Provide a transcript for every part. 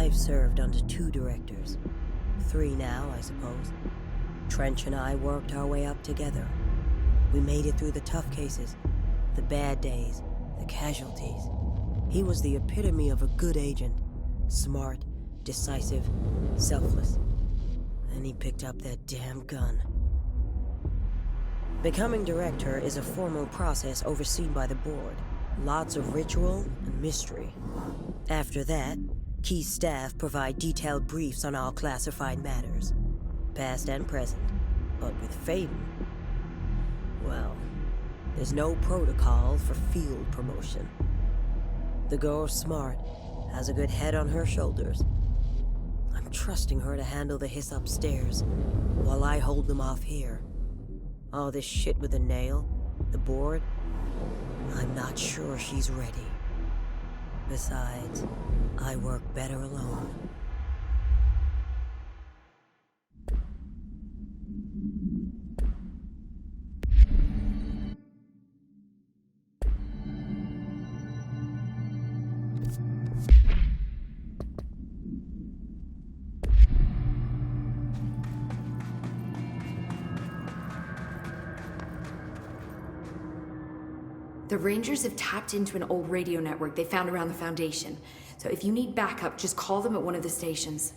I've served under 2 directors. 3 now, I suppose. Trench and I worked our way up together. We made it through the tough cases, the bad days, the casualties. He was the epitome of a good agent. Smart, decisive, selfless. Then he picked up that damn gun. Becoming director is a formal process overseen by the board. Lots of ritual and mystery. After that, key staff provide detailed briefs on all classified matters, past and present. But with Faden, well, there's no protocol for field promotion. The girl's smart, has a good head on her shoulders. I'm trusting her to handle the hiss upstairs, while I hold them off here. All this shit with the nail, the board, I'm not sure she's ready. Besides, I work better alone. The Rangers have tapped into an old radio network they found around the Foundation. So if you need backup, just call them at one of the stations.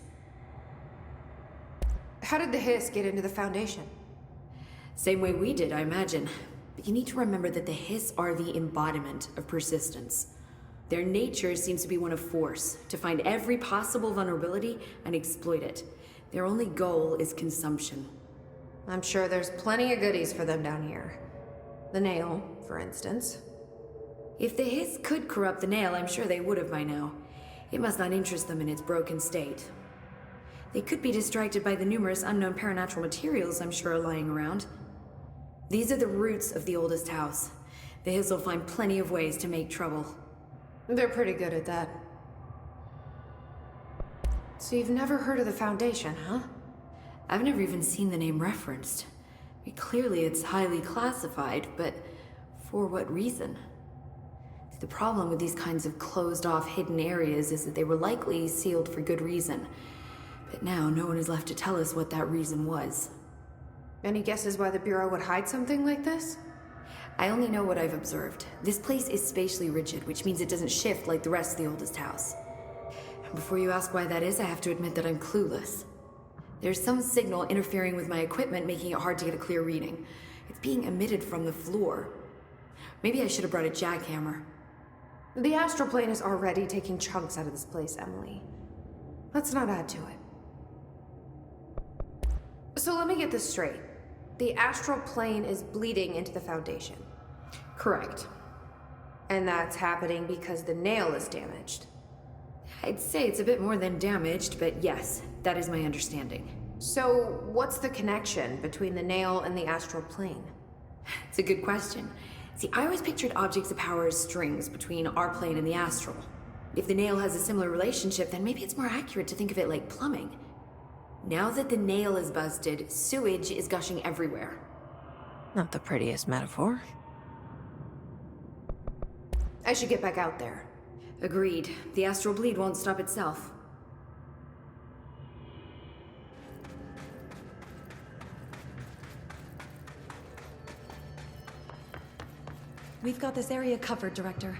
How did the hiss get into the Foundation? Same way we did, I imagine. But you need to remember that the hiss are the embodiment of persistence. Their nature seems to be one of force, to find every possible vulnerability and exploit it. Their only goal is consumption. I'm sure there's plenty of goodies for them down here. The nail, for instance. If the hiss could corrupt the nail, I'm sure they would have by now. It must not interest them in its broken state. They could be distracted by the numerous unknown paranatural materials I'm sure are lying around. These are the roots of the oldest house. The hiss will find plenty of ways to make trouble. They're pretty good at that. So you've never heard of the Foundation, huh? I've never even seen the name referenced. Clearly it's highly classified, but for what reason? The problem with these kinds of closed-off hidden areas is that they were likely sealed for good reason. But now no one is left to tell us what that reason was. Any guesses why the Bureau would hide something like this? I only know what I've observed. This place is spatially rigid, which means it doesn't shift like the rest of the oldest house. And before you ask why that is, I have to admit that I'm clueless. There's some signal interfering with my equipment, making it hard to get a clear reading. It's being emitted from the floor. Maybe I should have brought a jackhammer. The astral plane is already taking chunks out of this place, Emily. Let's not add to it. So let me get this straight. The astral plane is bleeding into the Foundation. Correct. And that's happening because the nail is damaged. I'd say it's a bit more than damaged, but yes, that is my understanding. So what's the connection between the nail and the astral plane? It's a good question. See, I always pictured objects of power as strings between our plane and the astral. If the nail has a similar relationship, then maybe it's more accurate to think of it like plumbing. Now that the nail is busted, sewage is gushing everywhere. Not the prettiest metaphor. I should get back out there. Agreed. The astral bleed won't stop itself. We've got this area covered, Director.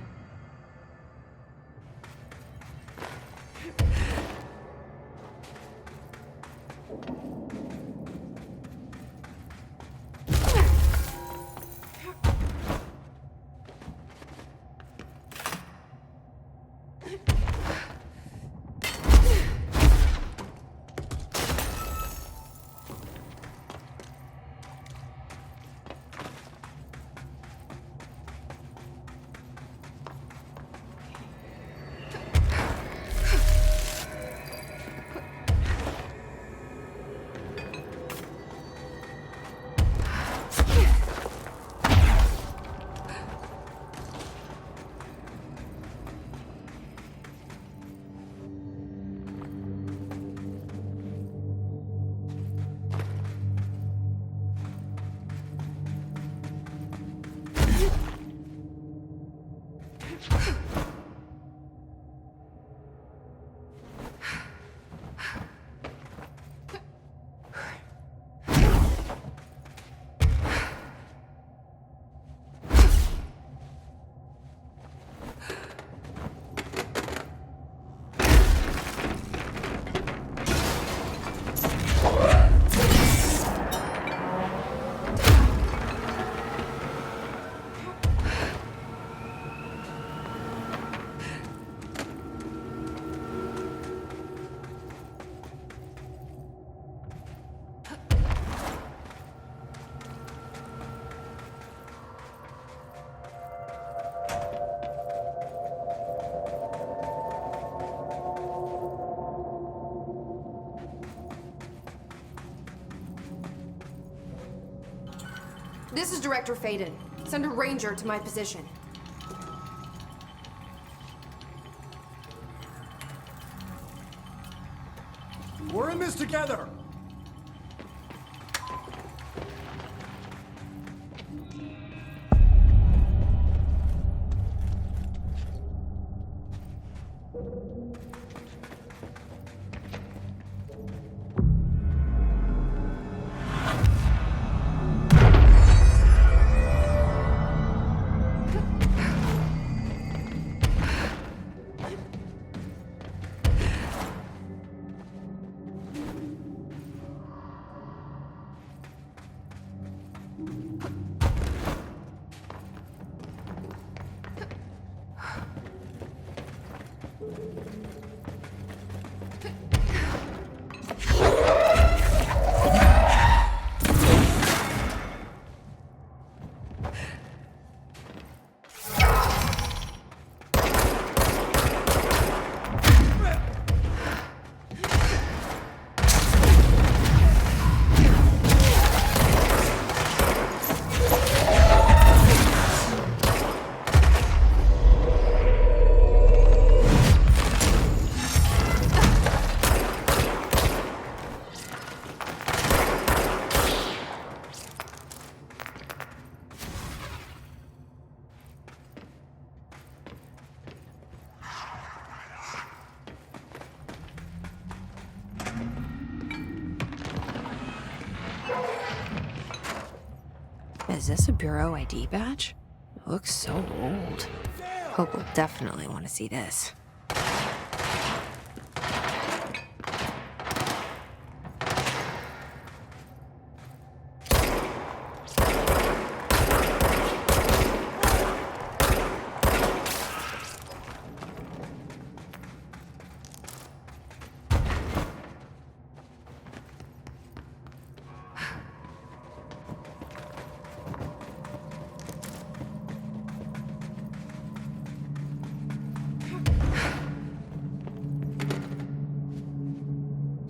This is Director Faden. Send a ranger to my position. We're in this together! Is this a Bureau ID badge? It looks so old. Hope will definitely want to see this.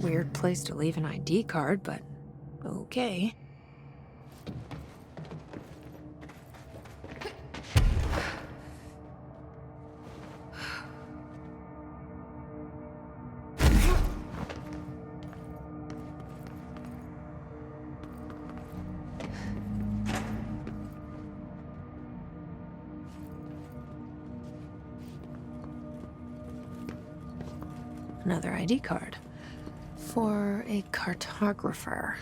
Weird place to leave an ID card, but okay. Another ID card. For a cartographer.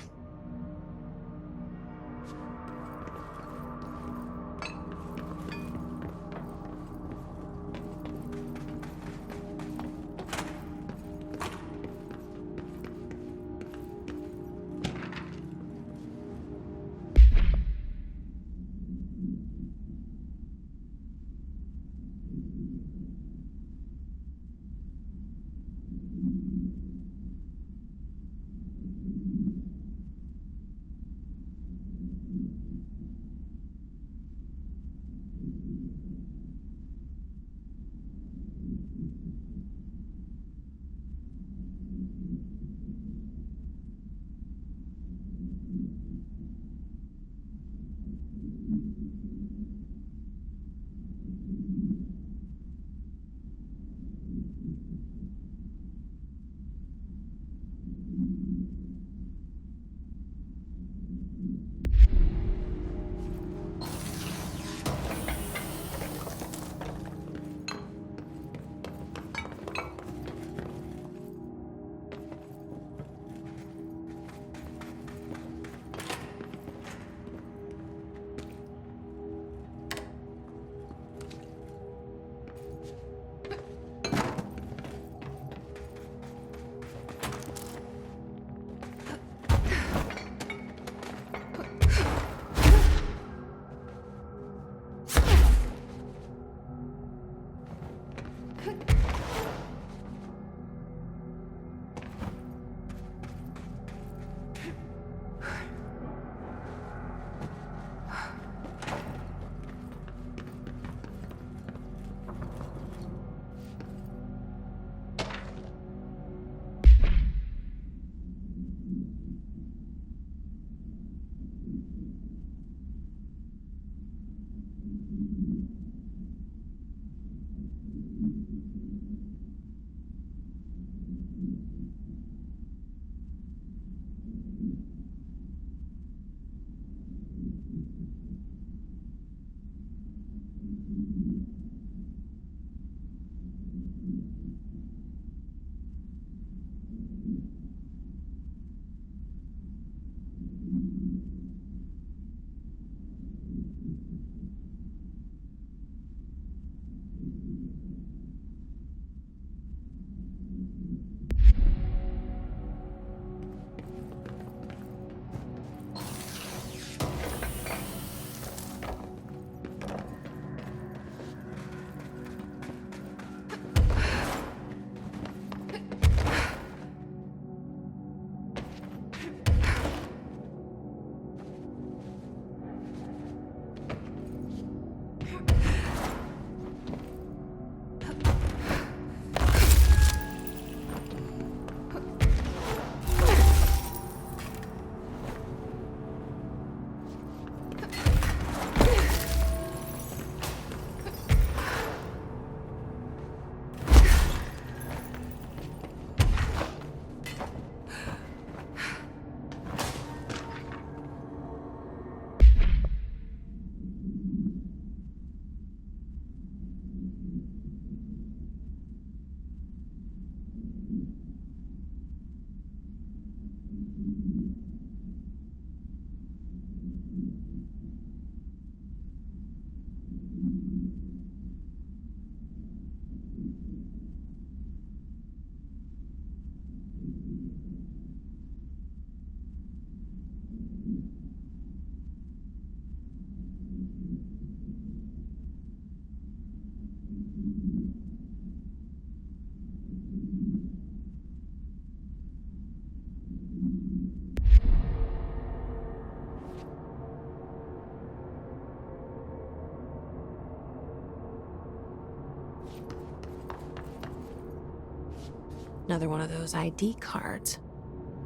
Another one of those ID cards.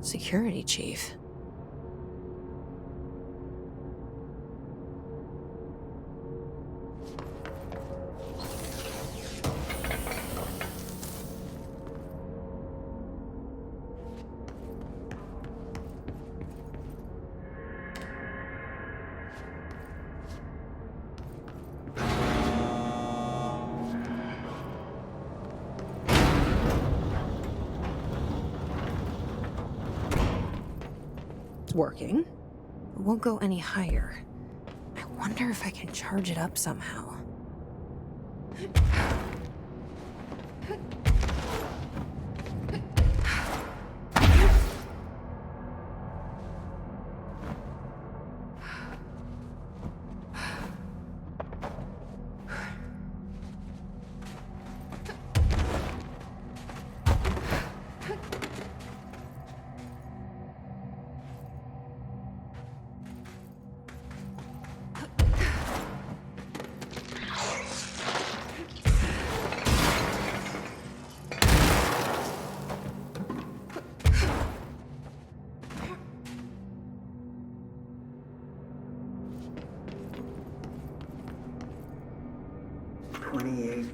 Security chief. Working. It won't go any higher. I wonder if I can charge it up somehow.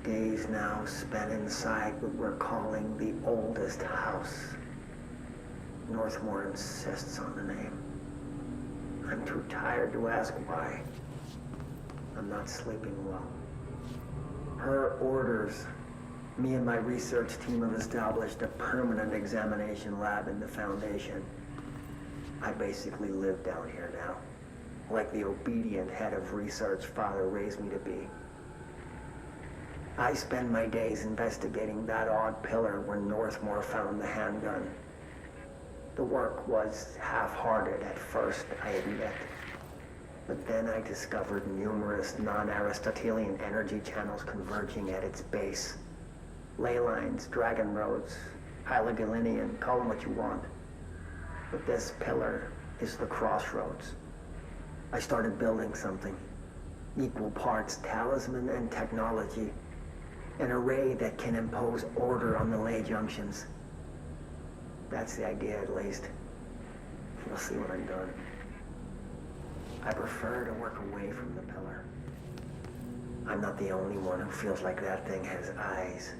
Days now spent inside what we're calling the oldest house. Northmore insists on the name. I'm too tired to ask why. I'm not sleeping well. Her orders. Me and my research team have established a permanent examination lab in the Foundation. I basically live down here now, like the obedient head of research Father raised me to be. I spend my days investigating that odd pillar where Northmore found the handgun. The work was half-hearted at first, I admit. But then I discovered numerous non-Aristotelian energy channels converging at its base. Ley lines, dragon roads, Hyligalinian, call them what you want. But this pillar is the crossroads. I started building something. Equal parts talisman and technology. An array that can impose order on the ley junctions. That's the idea, at least. We'll see when I'm done. I prefer to work away from the pillar. I'm not the only one who feels like that thing has eyes.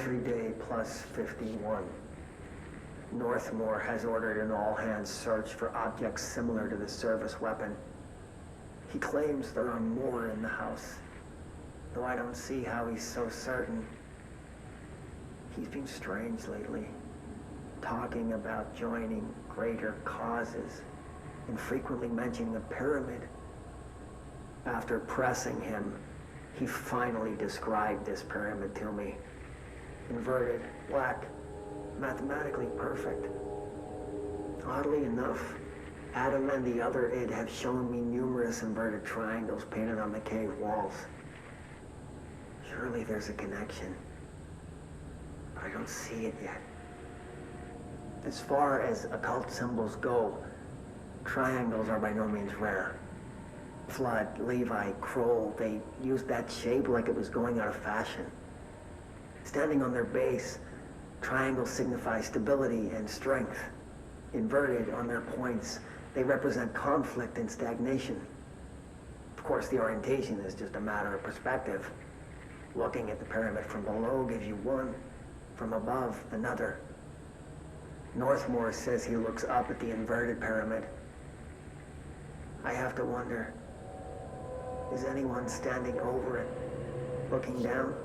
Entry day plus 51. Northmore has ordered an all-hands search for objects similar to the service weapon. He claims there are more in the house, though I don't see how he's so certain. He's been strange lately, talking about joining greater causes, and frequently mentioning the pyramid. After pressing him, he finally described this pyramid to me. Inverted, black, mathematically perfect. Oddly enough, Adam and the other id have shown me numerous inverted triangles painted on the cave walls. Surely there's a connection, but I don't see it yet. As far as occult symbols go, triangles are by no means rare. Flood, Levi, Kroll, they used that shape like it was going out of fashion. Standing on their base, triangles signify stability and strength. Inverted on their points, they represent conflict and stagnation. Of course, the orientation is just a matter of perspective. Looking at the pyramid from below gives you one, from above another. Northmore says he looks up at the inverted pyramid. I have to wonder, is anyone standing over it, looking down?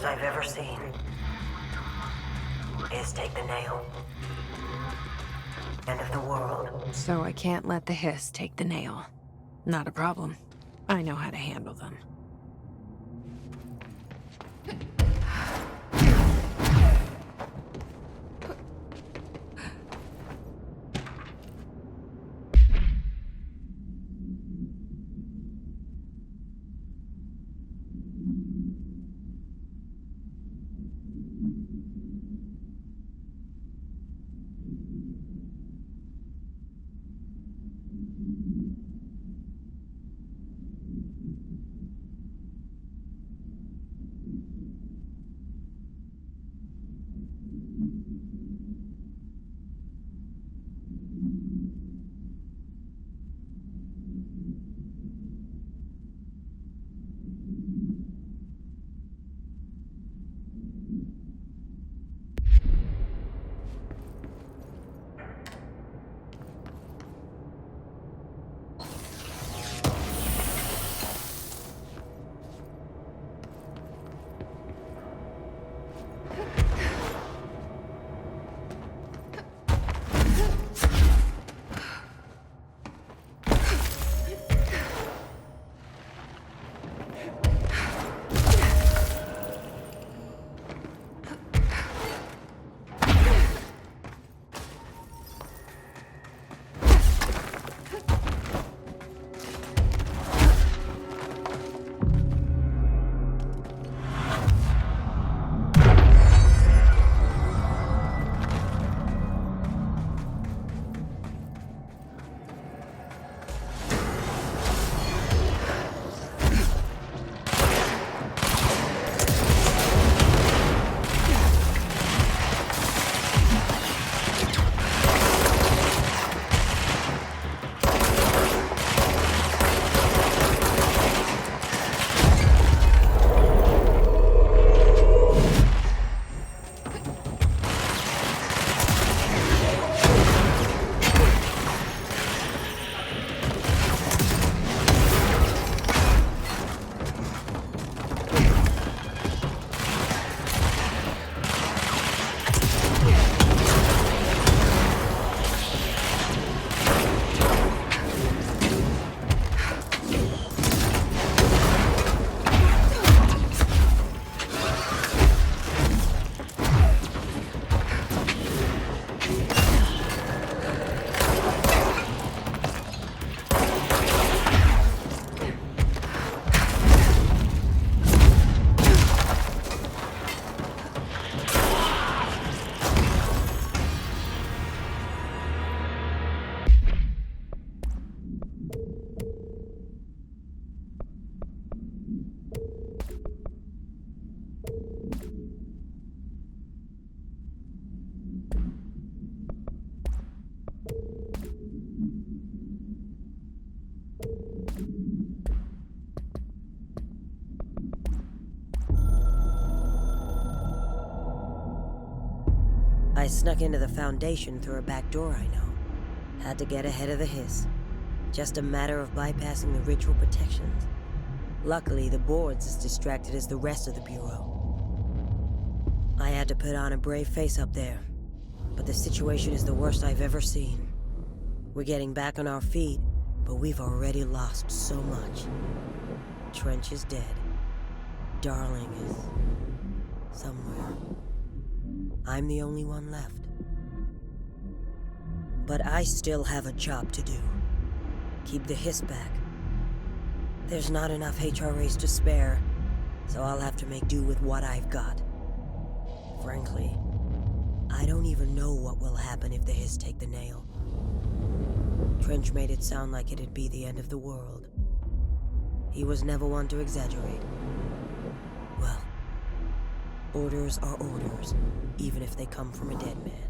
worst I've ever seen. Hiss take the nail. End of the world. So I can't let the hiss take the nail. Not a problem. I know how to handle them. I snuck into the Foundation through a back door, I know. Had to get ahead of the hiss. Just a matter of bypassing the ritual protections. Luckily, the board's as distracted as the rest of the Bureau. I had to put on a brave face up there, but the situation is the worst I've ever seen. We're getting back on our feet, but we've already lost so much. Trench is dead. Darling is somewhere. I'm the only one left. But I still have a job to do. Keep the hiss back. There's not enough HRAs to spare, so I'll have to make do with what I've got. Frankly, I don't even know what will happen if the hiss take the nail. Trench made it sound like it'd be the end of the world. He was never one to exaggerate. Well, orders are orders, even if they come from a dead man.